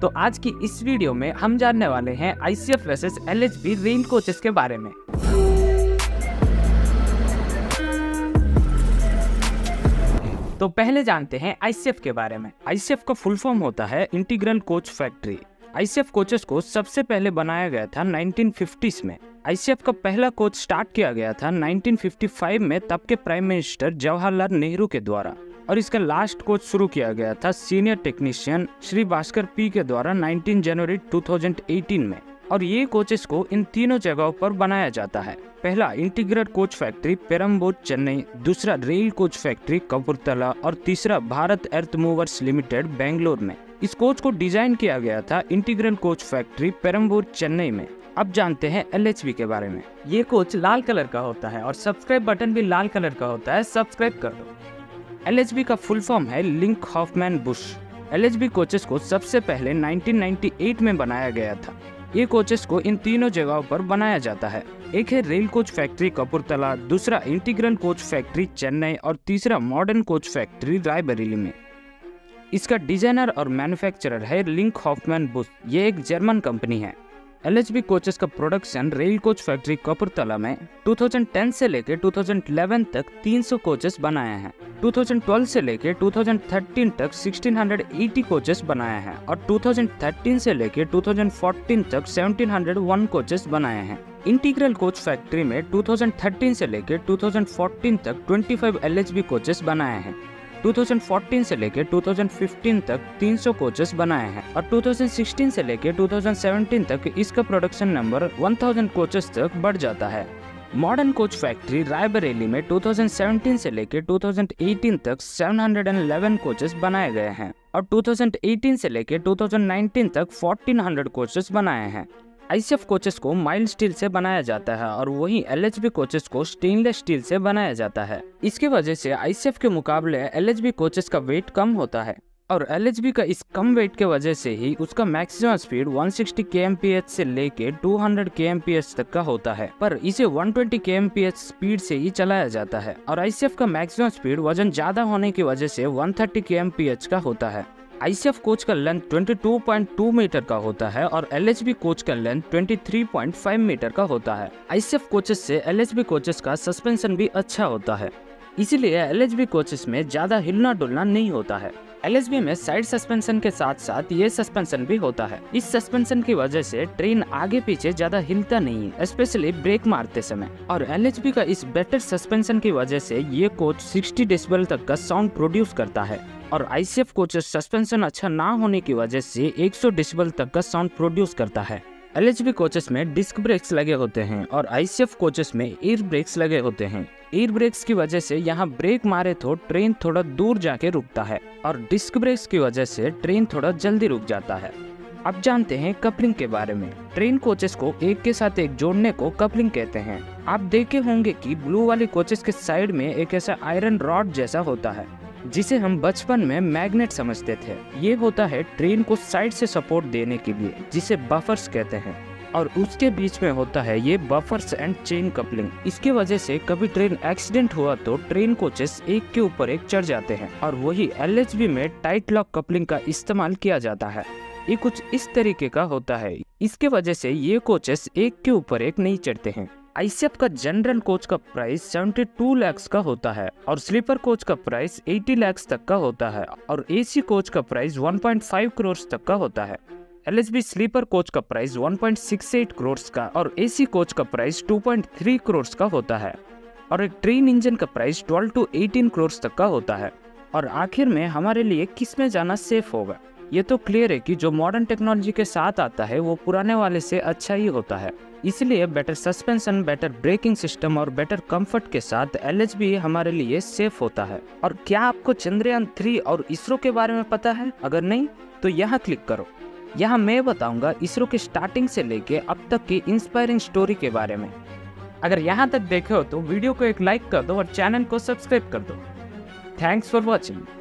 तो आज की इस वीडियो में हम जानने वाले हैं ICF versus LHB rail coaches के बारे में। तो पहले जानते हैं ICF के बारे में। ICF का फुल फॉर्म होता है integral coach factory. ICF coaches को सबसे पहले बनाया गया था 1950s में। ICF का पहला कोच स्टार्ट किया गया था 1955 में तब के प्राइम मिनिस्टर जवाहरलाल नेहरू के द्वारा, और इसका लास्ट कोच शुरू किया गया था senior technician Shri Bhaskar P के द्वारा 19 जनवरी 2018 में। और ये कोचेस को इन तीनों जगहों पर बनाया जाता है। पहला integral coach factory Perambur Chennai, दूसरा रेल कोच फैक्ट्री कपूरथला और तीसरा भारत अर्थ मूवर्स लिमिटेड बेंगलोर में। इस कोच को डिजाइन किया गया था integral coach factory Perambur Chennai में। अब जानते हैं LHB के बारे में। ये कोच लाल कलर का होता है और सब्सक्राइब बटन भी लाल कलर का होता है, सब्सक्राइब कर दो। LHB का फुल फॉर्म है Linke Hofmann Busch. LHB coaches को सबसे पहले 1998 में बनाया गया था। ये कोचेस को इन तीनों जगहों पर बनाया जाता है। एक है रेल कोच फैक्ट्री कपूरथला, दूसरा इंटीग्रल कोच फैक्ट्री चेन्नई और तीसरा मॉडर्न कोच फैक्ट्री रायबरेली में। इसका डिजाइनर और मैन्युफैक्चरर है लिंक हॉफमैन बुश। ये एक जर्मन कंपनी है। LHB कोचेस का production rail coach factory Kapurthala में 2010 से लेकर 2011 तक 300 कोचेस बनाए हैं। 2012 से लेकर 2013 तक 1680 कोचेस बनाए हैं और 2013 से लेकर 2014 तक 1701 कोचेस बनाए हैं। इंटीग्रल कोच फैक्ट्री में 2013 से लेकर 2014 तक 25 LHB कोचेस बनाए हैं। 2014 से लेकर 2015 तक 300 कोचेस बनाए हैं और 2016 से लेकर 2017 तक इसका प्रोडक्शन नंबर 1000 कोचेस तक बढ़ जाता है। मॉडर्न कोच फैक्ट्री रायबरेली में 2017 से लेकर 2018 तक 711 कोचेस बनाए गए हैं और 2018 से लेकर 2019 तक 1400 कोचेस बनाए हैं। ICF कोचेस को माइल्ड स्टील से बनाया जाता है और वहीं LHB कोचेस को स्टेनलेस स्टील से बनाया जाता है। इसकी वजह से ICF के मुकाबले LHB कोचेस का वेट कम होता है और LHB का इस कम वेट के वजह से ही उसका मैक्सिमम स्पीड 160 kmph से लेके 200 kmph तक का होता है, पर इसे 120 kmph स्पीड से ही चलाया जाता है। और ICF का मैक्सिमम स्पीड वजन ज्यादा होने की वजह से 130 kmph का होता है। ICF कोच का लेंथ 22.2 मीटर का होता है और LHB कोच का लेंथ 23.5 मीटर का होता है। ICF कोचेस से LHB कोचेस का सस्पेंशन भी अच्छा होता है, इसीलिए LHB कोचेस में ज्यादा हिलना डुलना नहीं होता है। LHB में साइड सस्पेंशन के साथ साथ ये सस्पेंशन भी होता है। इस सस्पेंशन की वजह से ट्रेन आगे पीछे ज्यादा हिलता नहीं है, स्पेशली ब्रेक मारते समय। और LHB का इस बेटर सस्पेंशन की वजह से ये कोच 60 डेसिबल तक का साउंड प्रोड्यूस करता है और ICF कोचेस सस्पेंशन अच्छा ना होने की वजह से 100 डेसिबल तक का साउंड प्रोड्यूस करता है। LHB कोचेस में डिस्क ब्रेक्स लगे होते हैं और ICF कोचेस में एयर ब्रेक्स लगे होते हैं। एयर ब्रेक्स की वजह से यहाँ ब्रेक मारे तो ट्रेन थोड़ा दूर जाके रुकता है और डिस्क ब्रेक्स की वजह से ट्रेन थोड़ा जल्दी रुक जाता है। अब जानते हैं कपलिंग के बारे में। ट्रेन कोचेस को एक के साथ एक जोड़ने को कपलिंग कहते हैं। आप देखे होंगे कि ब्लू वाले कोचेस के साइड में एक ऐसा आयरन रॉड जैसा होता है जिसे हम बचपन में मैग्नेट समझते थे। ये होता है ट्रेन को साइड से सपोर्ट देने के लिए, जिसे बफर्स कहते हैं, और उसके बीच में होता है ये बफर्स एंड चेन कपलिंग। इसकी वजह से कभी ट्रेन एक्सीडेंट हुआ तो ट्रेन कोचेस एक के ऊपर एक चढ़ जाते हैं और वही LHB में टाइट लॉक कपलिंग का इस्तेमाल किया जाता है। ये कुछ इस तरीके का होता है। इसके वजह से ये कोचेस एक के ऊपर एक नहीं चढ़ते हैं। ICF का जनरल कोच का प्राइस 72 लाख का होता है और स्लीपर कोच का प्राइस 80 लाख तक का होता है और AC कोच का प्राइस 1.5 करोड़ तक का होता है। LHB स्लीपर कोच का प्राइस 1.68 करोड़ का और AC कोच का प्राइस 2.3 करोड़ का होता है और एक ट्रेन इंजन का प्राइस 12 to 18 करोड़ तक का होता है। और आखिर में हमारे लिए किस में जाना सेफ होगा? ये तो क्लियर है कि जो मॉडर्न टेक्नोलॉजी के साथ आता है वो पुराने वाले से अच्छा ही होता है। इसलिए better suspension, better braking system और बेटर कंफर्ट के साथ LHB हमारे लिए सेफ होता है। और क्या आपको चंद्रयान 3 और इसरो के बारे में पता है? अगर नहीं तो यहाँ क्लिक करो। यहाँ मैं बताऊंगा इसरो के स्टार्टिंग से लेके अब तक की इंस्पायरिंग स्टोरी के बारे में। अगर यहाँ तक देखे हो तो वीडियो को एक लाइक कर दो और चैनल को सब्सक्राइब कर दो। Thanks for watching.